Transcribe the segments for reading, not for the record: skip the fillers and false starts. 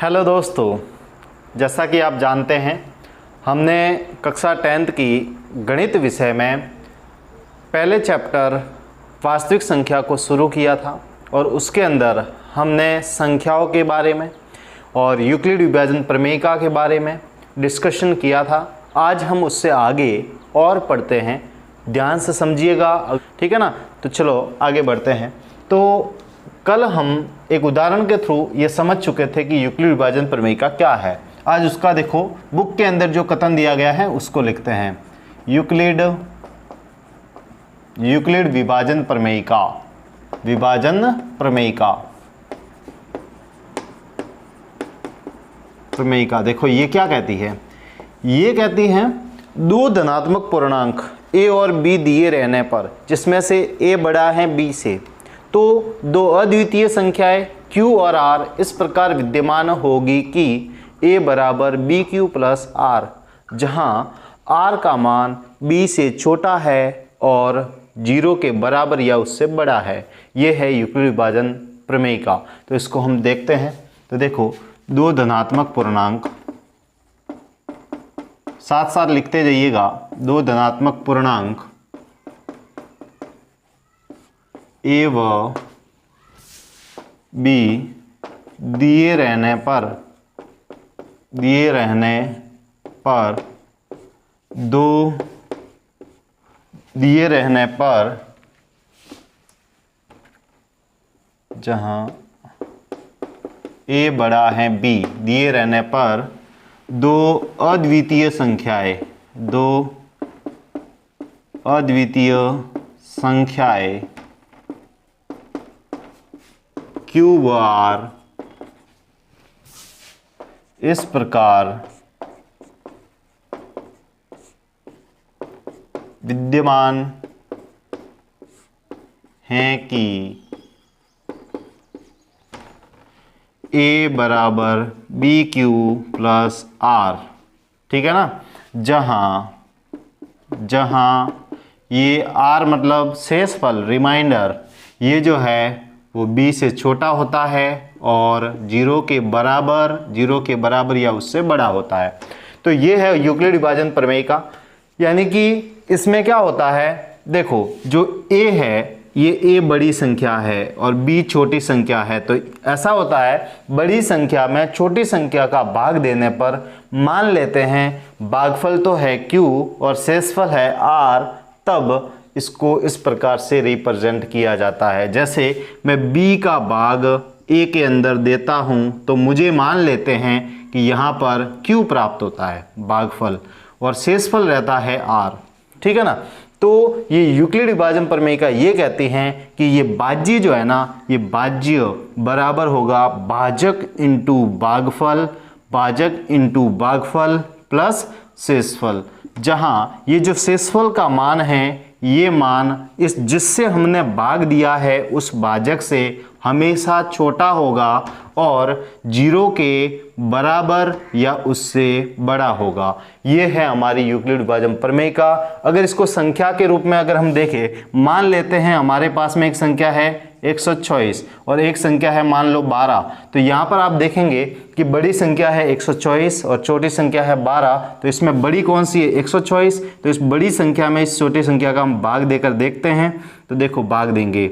Hello दोस्तों, जैसा कि आप जानते हैं हमने कक्षा 10th की गणित विषय में पहले चैप्टर वास्तविक संख्या को शुरू किया था और उसके अंदर हमने संख्याओं के बारे में और यूक्लिड विभाजन प्रमेयिका के बारे में डिस्कशन किया था। आज हम उससे आगे और पढ़ते हैं, ध्यान से समझिएगा, ठीक है ना। तो चलो आगे बढ़ते हैं। तो कल हम एक उदाहरण के थ्रू ये समझ चुके थे कि यूक्लिड विभाजन प्रमेयिका क्या है। आज उसका देखो बुक के अंदर जो कथन दिया गया है उसको लिखते हैं। यूक्लिड विभाजन प्रमेयिका, विभाजन प्रमेयिका देखो ये क्या कहती है। ये कहती है दो धनात्मक पूर्णांक a और b दिए रहने पर, जिसमें से a बड़ा है b से, तो दो अद्वितीय संख्याएं q और r इस प्रकार विद्यमान होगी कि a बराबर bq प्लस r, जहां r का मान b से छोटा है और 0 के बराबर या उससे बड़ा है। यह है यूक्लिड विभाजन प्रमेयिका। तो इसको हम देखते हैं। तो देखो दो धनात्मक पूर्णांक, साथ साथ लिखते जाइएगा, दो धनात्मक पूर्णांक a व b दिए रहने पर जहां a बड़ा है b दिए रहने पर दो अद्वितीय संख्याएं q व r इस प्रकार विद्यमान हैं कि a बराबर bq प्लस r, ठीक है ना। जहां ये r मतलब शेषफल, रिमाइंडर, ये जो है वो b से छोटा होता है और 0 के बराबर या उससे बड़ा होता है। तो ये है यूक्लिड विभाजन प्रमेयिका। यानी कि इसमें क्या होता है, देखो जो a है ये a बड़ी संख्या है और b छोटी संख्या है। तो ऐसा होता है बड़ी संख्या में छोटी संख्या का भाग देने पर मान लेते हैं भागफल तो है q और शेषफल है r, तब इसको इस प्रकार से रिप्रेजेंट किया जाता है। जैसे मैं b का भाग a के अंदर देता हूं तो मुझे मान लेते हैं कि यहाँ पर q प्राप्त होता है भागफल और शेषफल रहता है r, ठीक है ना। तो ये यूक्लिड विभाजन प्रमेयिका ये कहती हैं कि ये भाज्य जो है ना, ये भाज्य बराबर होगा भाजक इंटू भागफल प्लस शेषफल, जहां ये जो शेषफल का मान है ये मान इस जिससे हमने भाग दिया है उस भाजक से हमेशा छोटा होगा और 0 के बराबर या उससे बड़ा होगा। ये है हमारी यूक्लिड विभाजन प्रमेयिका। अगर इसको संख्या के रूप में अगर हम देखें, मान लेते हैं हमारे पास में एक संख्या है 124 और एक संख्या है मान लो 12। तो यहाँ पर आप देखेंगे कि बड़ी संख्या है 124 और छोटी संख्या है 12। तो इसमें बड़ी कौन सी है, 124। तो इस बड़ी संख्या में इस छोटी संख्या का हम भाग देकर देखते हैं। तो देखो भाग देंगे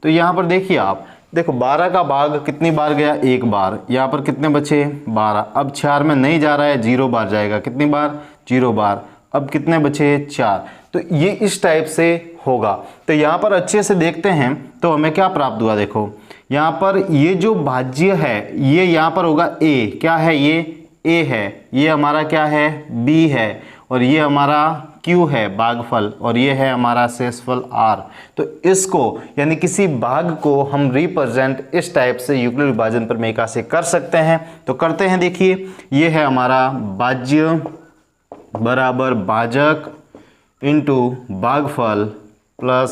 तो यहाँ पर देखिए आप, देखो 12 का भाग कितनी बार गया, एक बार। यहाँ पर कितने बचे, 12। अब 4 में नहीं जा रहा है, 0 बार जाएगा। कितनी बार, 0 बार। अब कितने बचे, 4। तो ये इस टाइप से होगा। तो यहाँ पर अच्छे से देखते हैं तो हमें क्या प्राप्त हुआ। देखो यहाँ पर ये जो भाज्य है ये यहाँ पर होगा a, क्या है ये a है, ये हमारा क्या है b है और ये हमारा q है भागफल और ये है हमारा शेषफल r। तो इसको यानी किसी भाग को हम रिप्रेजेंट इस टाइप से यूक्लिड विभाजन प्रमेयिका से कर सकते हैं। तो करते हैं, देखिए ये है हमारा भाज्य बराबर भाजक इंटू भागफल प्लस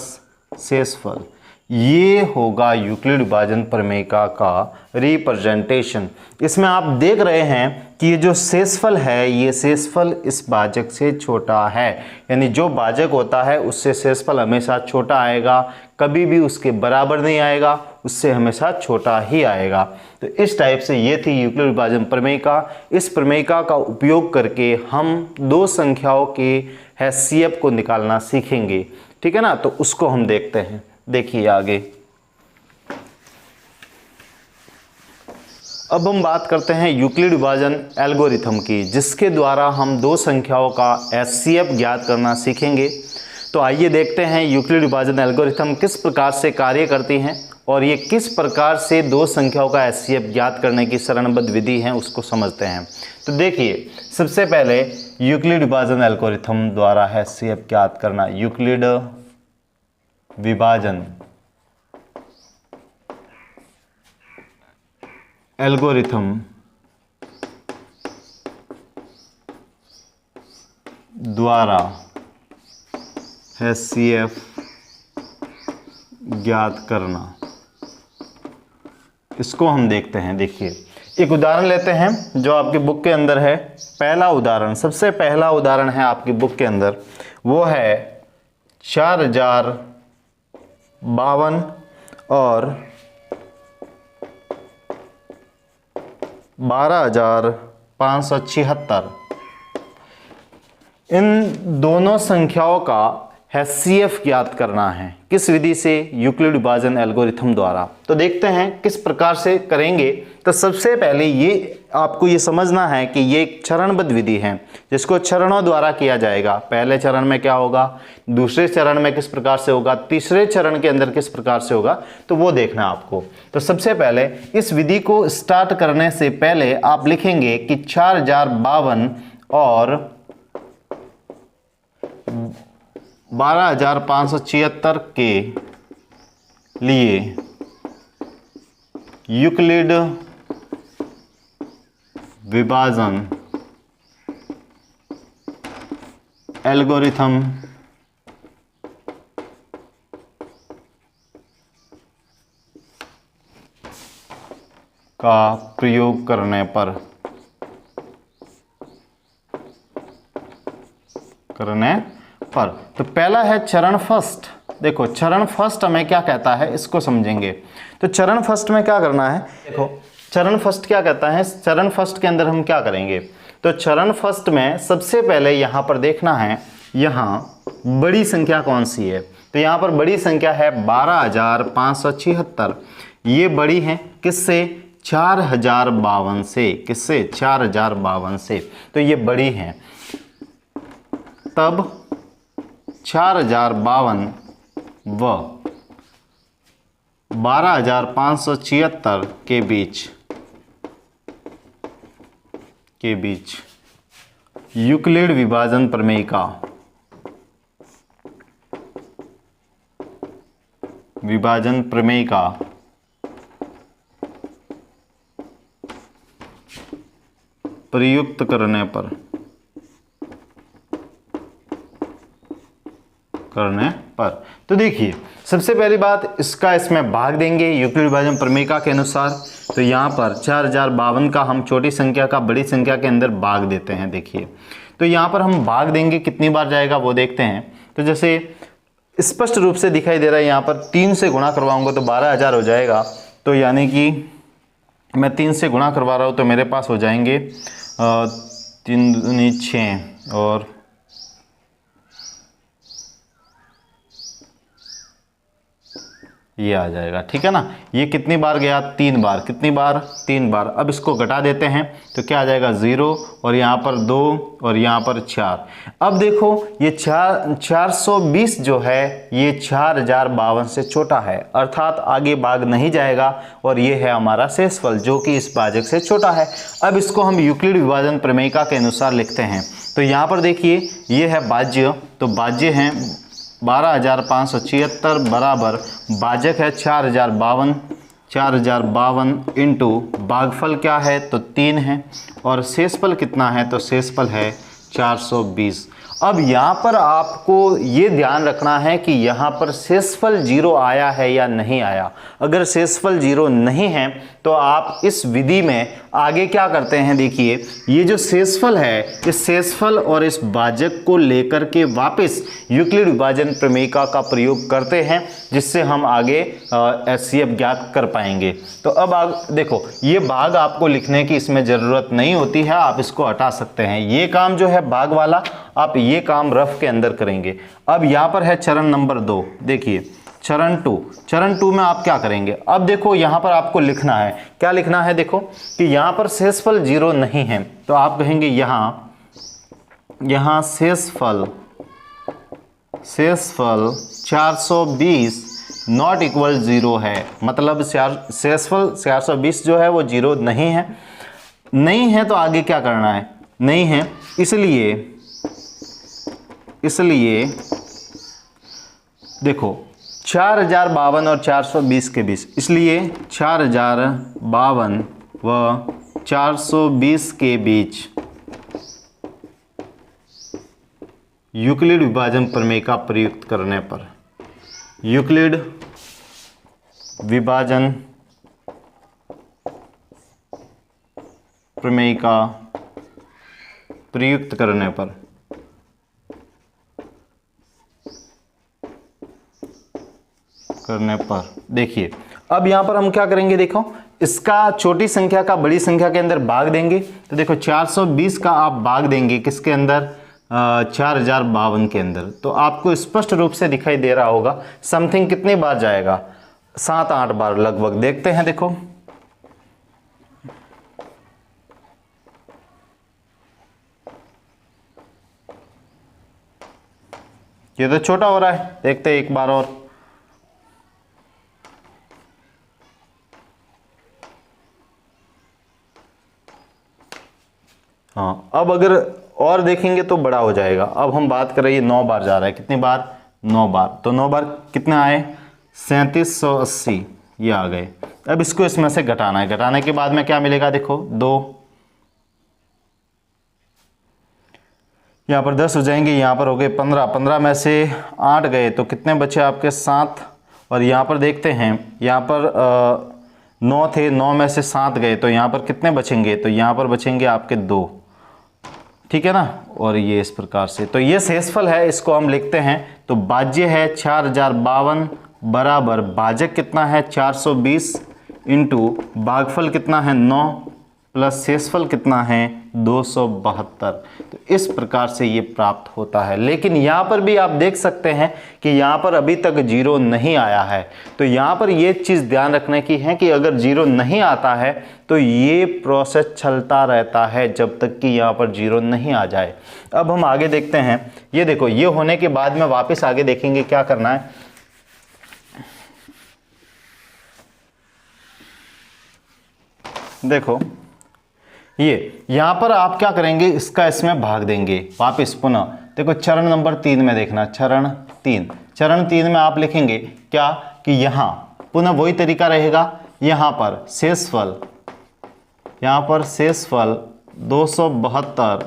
शेषफल। ये होगा यूक्लिड विभाजन प्रमेयिका का रिप्रेजेंटेशन। इसमें आप देख रहे हैं कि ये जो शेषफल है ये शेषफल इस भाजक से छोटा है, यानी जो भाजक होता है उससे शेषफल हमेशा छोटा आएगा, कभी भी उसके बराबर नहीं आएगा उससे हमेशा छोटा ही आएगा। तो इस टाइप से ये थी यूक्लिड विभाजन प्रमेयिका। इस प्रमेयिका का उपयोग करके हम दो संख्याओं के HCF को निकालना सीखेंगे, ठीक है ना। तो उसको हम देखते हैं। देखिए आगे, अब हम बात करते हैं यूक्लिड विभाजन एल्गोरिथम की, जिसके द्वारा हम दो संख्याओं का HCF ज्ञात करना सीखेंगे। तो आइए देखते हैं यूक्लिड विभाजन एल्गोरिथम किस प्रकार से कार्य करती हैं और ये किस प्रकार से दो संख्याओं का HCF ज्ञात करने की चरणबद्ध विधि है, उसको समझते हैं। तो देखिए, सबसे पहले यूक्लिड विभाजन एल्गोरिथम द्वारा HCF ज्ञात करना। यूक्लिड विभाजन एल्गोरिथम द्वारा HCF ज्ञात करना, इसको हम देखते हैं। देखिए, एक उदाहरण लेते हैं जो आपकी बुक के अंदर है। पहला उदाहरण, सबसे पहला उदाहरण है आपकी बुक के अंदर, वो है 4052 और 12576। इन दोनों संख्याओं का HCF ज्ञात करना है। किस विधि से? यूक्लिड विभाजन एल्गोरिथम द्वारा। तो देखते हैं किस प्रकार से करेंगे। तो सबसे पहले ये आपको ये समझना है कि ये एक चरणबद्ध विधि है, जिसको चरणों द्वारा किया जाएगा। पहले चरण में क्या होगा, दूसरे चरण में किस प्रकार से होगा, तीसरे चरण के अंदर किस प्रकार से होगा, तो वो देखना आपको। तो सबसे पहले इस विधि को स्टार्ट करने से पहले आप लिखेंगे कि 4052 और 12576 के लिए यूक्लिड विभाजन एल्गोरिथम का प्रयोग करने पर तो पहला है चरण फर्स्ट। देखो, चरण फर्स्ट हमें क्या कहता है, इसको समझेंगे। तो चरण फर्स्ट में क्या करना है, देखो चरण फर्स्ट क्या कहता है। चरण फर्स्ट के अंदर हम क्या करेंगे, तो चरण फर्स्ट में सबसे पहले यहाँ पर देखना है, यहाँ बड़ी संख्या कौन सी है। तो यहाँ पर बड़ी संख्या है 12576। ये बड़ी है किससे, 4052 से। किससे? 4052 से। तो ये बड़ी है, तब 4052 व 12576 के बीच यूक्लिड विभाजन प्रमेयिका प्रयुक्त करने पर तो देखिए, सबसे पहली बात, इसका इसमें भाग देंगे यूक्लिड विभाजन प्रमेयिका के अनुसार। तो यहाँ पर 4052 का हम छोटी संख्या का बड़ी संख्या के अंदर भाग देते हैं। देखिए, तो यहाँ पर हम भाग देंगे, कितनी बार जाएगा वो देखते हैं। तो जैसे स्पष्ट रूप से दिखाई दे रहा है, यहाँ पर 3 से गुणा करवाऊंगा तो 12000 हो जाएगा। तो यानी कि मैं 3 से गुणा करवा रहा हूँ, तो मेरे पास हो जाएंगे 3 दूनी 6 और ये आ जाएगा, ठीक है ना। ये कितनी बार गया, 3 बार। कितनी बार? 3 बार। अब इसको घटा देते हैं तो क्या आ जाएगा, 0 और यहाँ पर 2 और यहाँ पर 4। अब देखो, ये 420 जो है ये 4052 से छोटा है, अर्थात आगे भाग नहीं जाएगा, और ये है हमारा शेषफल जो कि इस भाजक से छोटा है। अब इसको हम यूक्लिड विभाजन प्रमेयिका के अनुसार लिखते हैं। तो यहाँ पर देखिए, ये है भाज्य, तो भाज्य हैं 12576 बराबर भाजक है 4052 इंटू भागफल क्या है, तो 3 है, और शेषफल कितना है, तो शेषफल है 420। अब यहाँ पर आपको ये ध्यान रखना है कि यहाँ पर शेषफल 0 आया है या नहीं आया। अगर शेषफल 0 नहीं है तो आप इस विधि में आगे क्या करते हैं, देखिए ये जो शेषफल है, इस शेषफल और इस भाजक को लेकर के वापस यूक्लिड विभाजन प्रमेयिका का प्रयोग करते हैं, जिससे हम आगे HCF ज्ञात कर पाएंगे। तो अब देखो ये भाग आपको लिखने की इसमें ज़रूरत नहीं होती है, आप इसको हटा सकते हैं। ये काम जो है भाग वाला आप ये काम रफ के अंदर करेंगे। अब यहाँ पर है चरण नंबर 2, देखिए चरण 2 में आप क्या करेंगे। अब देखो यहाँ पर आपको लिखना है, क्या लिखना है, देखो कि यहाँ पर शेषफल 0 नहीं है तो आप कहेंगे यहाँ शेषफल 420 नॉट इक्वल 0 है। मतलब शेषफल 420 जो है वो 0 नहीं है तो आगे क्या करना है, नहीं है, इसलिए देखो 4052 और 420 के बीच, इसलिए 4052 व 420 के बीच यूक्लिड विभाजन प्रमेय का प्रयुक्त करने पर, यूक्लिड विभाजन प्रमेय का प्रयुक्त करने पर देखिए अब यहाँ पर हम क्या करेंगे, देखो इसका छोटी संख्या का बड़ी संख्या के अंदर भाग देंगे। तो देखो 420 का आप भाग देंगे किसके अंदर, 4052 के अंदर। तो आपको स्पष्ट रूप से दिखाई दे रहा होगा समथिंग कितनी बार जाएगा, 7-8 बार लगभग। देखते हैं, देखो ये तो छोटा हो रहा है, देखते हैं एक बार और। हाँ अब अगर और देखेंगे तो बड़ा हो जाएगा। अब हम बात करें, ये 9 बार जा रहा है, कितनी बार, 9 बार। तो 9 बार कितने आए, 3780 ये आ गए। अब इसको इसमें से घटाना है, घटाने के बाद में क्या मिलेगा, देखो 2, यहाँ पर 10 हो जाएंगे, यहाँ पर हो गए 15, 15 में से 8 गए तो कितने बचे आपके 7। और यहाँ पर देखते हैं, यहाँ पर 9 थे, 9 में से 7 गए तो यहाँ पर कितने बचेंगे, तो यहाँ पर बचेंगे आपके 2, ठीक है ना। और ये इस प्रकार से, तो ये शेषफल है, इसको हम लिखते हैं। तो भाज्य है 4052 बराबर भाजक कितना है 420 इंटू भागफल कितना है 9 प्लस शेषफल कितना है 272। तो इस प्रकार से ये प्राप्त होता है। लेकिन यहाँ पर भी आप देख सकते हैं कि यहाँ पर अभी तक 0 नहीं आया है। तो यहाँ पर ये चीज़ ध्यान रखने की है कि अगर 0 नहीं आता है तो ये प्रोसेस चलता रहता है जब तक कि यहाँ पर 0 नहीं आ जाए। अब हम आगे देखते हैं, ये देखो ये होने के बाद में वापस आगे देखेंगे क्या करना है। देखो ये यहाँ पर आप क्या करेंगे, इसका इसमें भाग देंगे वापस पुनः। देखो चरण नंबर 3 में देखना, चरण 3 में आप लिखेंगे क्या कि यहाँ पुनः वही तरीका रहेगा। यहाँ पर शेषफल 272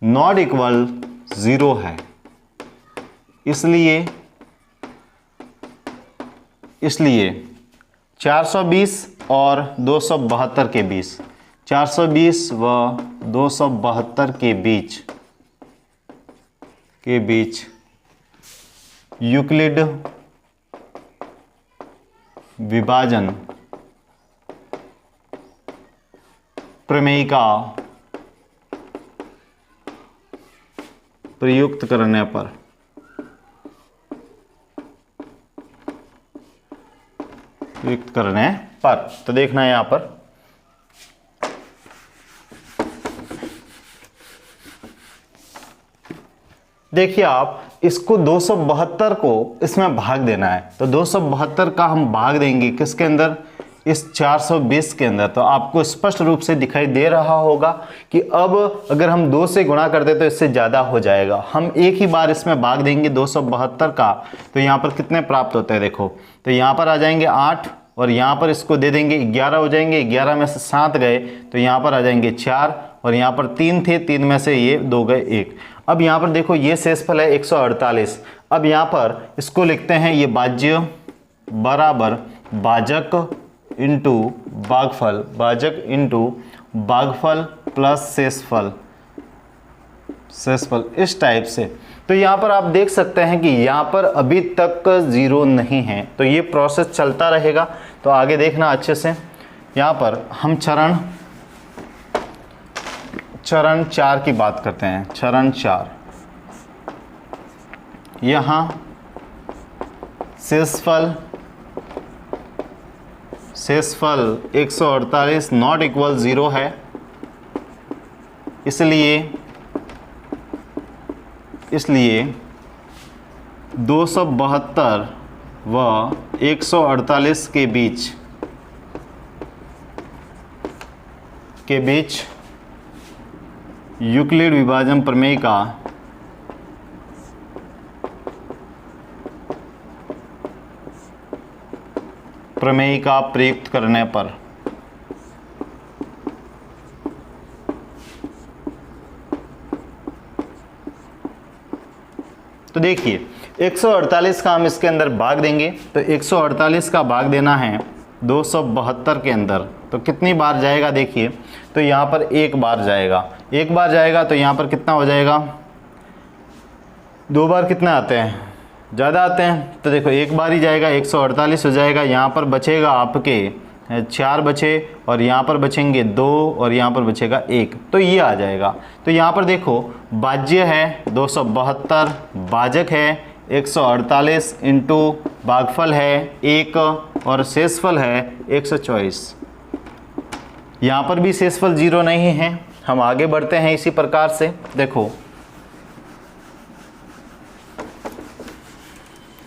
नॉट इक्वल 0 है, इसलिए 420 और 272 के बीच, 420 व 272 के बीच यूक्लिड विभाजन प्रमेय का प्रयुक्त करने पर तो देखना है यहाँ पर देखिए आप इसको 272 को इसमें भाग देना है। तो 272 का हम भाग देंगे किसके अंदर, इस 420 के अंदर। तो आपको स्पष्ट रूप से दिखाई दे रहा होगा कि अब अगर हम 2 से गुणा कर दे तो इससे ज़्यादा हो जाएगा। हम एक ही बार इसमें भाग देंगे 272 का, तो यहाँ पर कितने प्राप्त होते हैं देखो। तो यहाँ पर आ जाएंगे 8 और यहाँ पर इसको दे देंगे 11 हो जाएंगे। 11 में से 7 गए तो यहाँ पर आ जाएंगे 4 और यहाँ पर 3 थे, 3 में से ये 2 गए 1। अब यहाँ पर देखो ये शेषफल है 148। अब यहाँ पर इसको लिखते हैं ये बाज्य बराबर भाजक इंटू भागफल, भाजक इंटू भागफल प्लस शेषफल, शेषफल इस टाइप से। तो यहाँ पर आप देख सकते हैं कि यहाँ पर अभी तक ज़ीरो नहीं है, तो ये प्रोसेस चलता रहेगा। तो आगे देखना अच्छे से। यहाँ पर हम चरण 4 की बात करते हैं। चरण 4, यहाँ शेषफल 148 नॉट इक्वल 0 है, इसलिए 272 व 148 के बीच यूक्लिड विभाजन प्रमेय का प्रयुक्त करने पर तो देखिए 148 का हम इसके अंदर भाग देंगे, तो 148 का भाग देना है 272 के अंदर, तो कितनी बार जाएगा देखिए। तो यहाँ पर एक बार जाएगा, तो यहाँ पर कितना हो जाएगा, 2 बार कितने आते हैं, ज़्यादा आते हैं। तो देखो एक बार ही जाएगा, 148 हो जाएगा। यहाँ पर बचेगा आपके 4 बचे, और यहाँ पर बचेंगे 2, और यहाँ पर बचेगा 1, तो ये आ जाएगा। तो यहाँ पर देखो भाज्य है 272, भाजक है 148 इंटू भागफल है 1, और शेषफल है 124। यहाँ पर भी शेषफल 0 नहीं है। हम आगे बढ़ते हैं इसी प्रकार से। देखो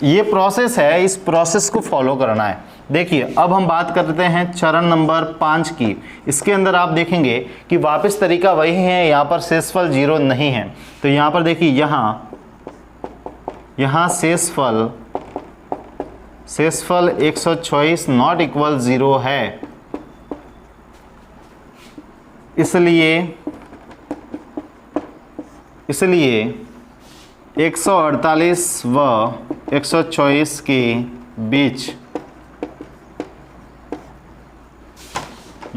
ये प्रोसेस है, इस प्रोसेस को फॉलो करना है। देखिए अब हम बात करते हैं चरण नंबर 5 की। इसके अंदर आप देखेंगे कि वापस तरीका वही है, यहाँ पर शेषफल 0 नहीं है। तो यहाँ पर देखिए यहाँ शेषफल 124 नॉट इक्वल 0 है, इसलिए 148 व 124 के बीच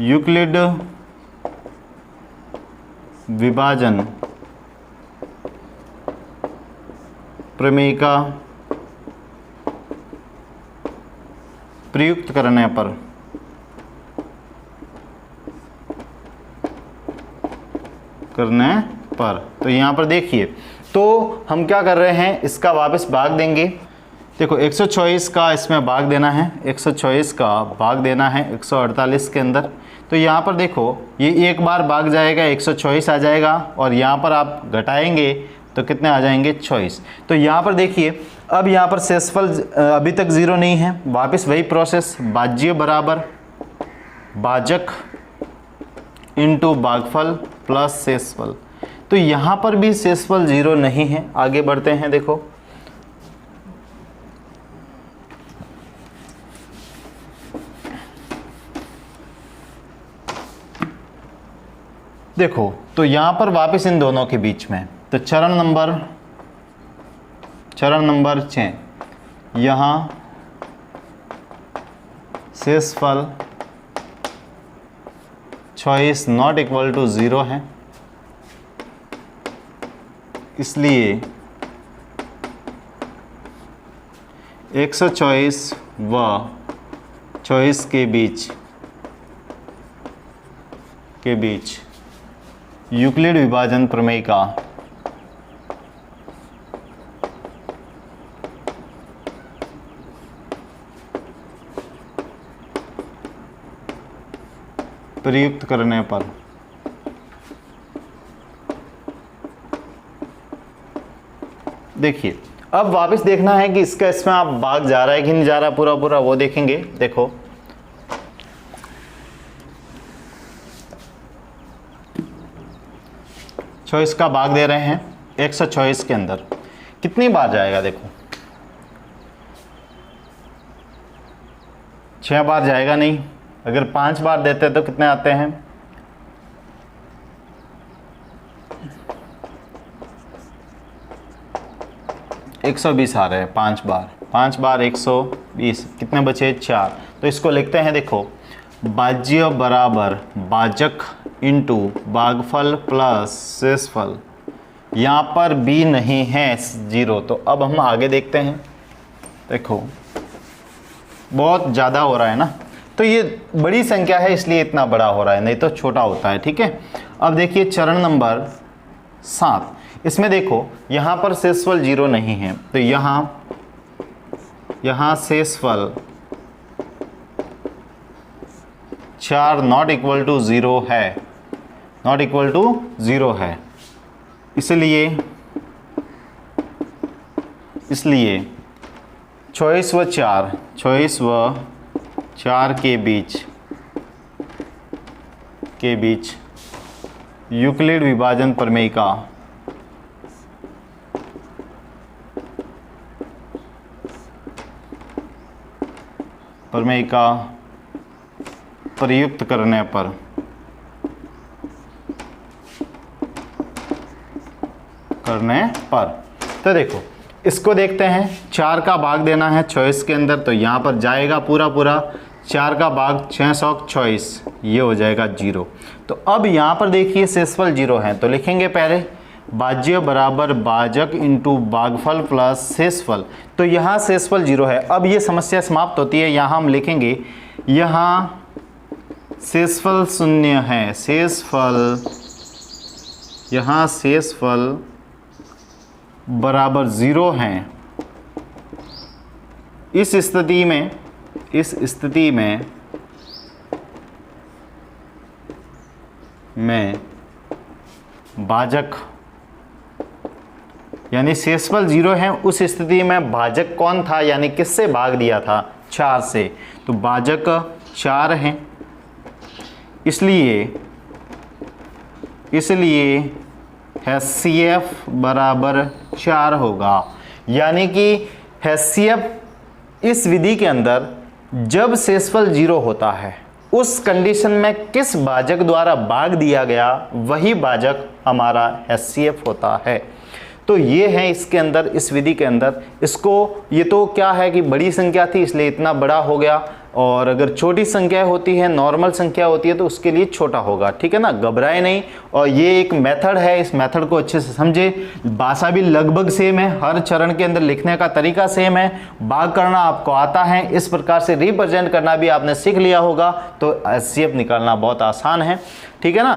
यूक्लिड विभाजन प्रमेय का प्रयुक्त करने पर तो यहाँ पर देखिए, तो हम क्या कर रहे हैं, इसका वापस भाग देंगे। देखो 124 का इसमें भाग देना है, 124 का भाग देना है 148 के अंदर। तो यहाँ पर देखो ये एक बार भाग जाएगा, 124 आ जाएगा, और यहाँ पर आप घटाएंगे तो कितने आ जाएंगे, 24। तो यहाँ पर देखिए अब यहाँ पर शेषफल अभी तक 0 नहीं है, वापस वही प्रोसेस, भाज्य बराबर भाजक इंटू भागफल प्लस शेषफल। तो यहाँ पर भी शेषफल 0 नहीं है। आगे बढ़ते हैं। देखो तो यहाँ पर वापस इन दोनों के बीच में, तो चरण नंबर 6, यहाँ शेषफल 24 नॉट इक्वल टू 0 है, इसलिए 124 व 24 के बीच यूक्लिड विभाजन प्रमेय का प्रयुक्त करने पर देखिए अब वापस देखना है कि इसका इसमें आप भाग जा रहा है कि नहीं जा रहा, पूरा वो देखेंगे। देखो चॉइस का भाग दे रहे हैं 124 के अंदर, कितनी बार जाएगा, देखो 6 बार जाएगा नहीं। अगर 5 बार देते तो कितने आते हैं, 120 आ रहे हैं 5 बार, 5 बार 120, कितने बचे 4। तो इसको लिखते हैं, देखो बाज्य बराबर बाजक इंटू भागफल प्लस शेषफल। यहाँ पर b नहीं है 0, तो अब हम आगे देखते हैं। देखो बहुत ज़्यादा हो रहा है ना, तो ये बड़ी संख्या है इसलिए इतना बड़ा हो रहा है, नहीं तो छोटा होता है। ठीक है, अब देखिए चरण नंबर 7, इसमें देखो यहाँ पर शेषफल 0 नहीं है, तो यहाँ शेषफल 4 नॉट इक्वल टू 0 है, नॉट इक्वल टू 0 है। इसलिए चौबीस व 4 के बीच यूक्लिड विभाजन प्रमेय का प्रयुक्त करने पर तो देखो इसको देखते हैं, 4 का भाग देना है 24 के अंदर, तो यहाँ पर जाएगा पूरा 4 का भाग 624, ये हो जाएगा 0। तो अब यहाँ पर देखिए शेषफल 0 है, तो लिखेंगे पहले बाज्य बराबर भाजक इंटू भागफल प्लस शेषफल। तो यहाँ शेषफल 0 है। अब ये समस्या समाप्त होती है, यहाँ हम लिखेंगे यहाँ शेषफल 0 है, यहाँ शेषफल बराबर 0 हैं। इस स्थिति में भाजक यानी शेषफल 0 है, उस स्थिति में भाजक कौन था, यानी किससे भाग दिया था 4 से, तो भाजक 4 हैं। इसलिए HCF बराबर 4 होगा। यानी कि HCF इस विधि के अंदर जब शेषफल 0 होता है उस कंडीशन में किस भाजक द्वारा भाग दिया गया वही भाजक हमारा HCF होता है। तो ये है इसके अंदर, इस विधि के अंदर। इसको ये तो क्या है कि बड़ी संख्या थी इसलिए इतना बड़ा हो गया, और अगर छोटी संख्या होती है, नॉर्मल संख्या होती है, तो उसके लिए छोटा होगा। ठीक है ना, घबराए नहीं। और ये एक मेथड है, इस मेथड को अच्छे से समझे। भाषा भी लगभग सेम है, हर चरण के अंदर लिखने का तरीका सेम है, भाग करना आपको आता है, इस प्रकार से रिप्रेजेंट करना भी आपने सीख लिया होगा, तो HCF निकालना बहुत आसान है। ठीक है ना।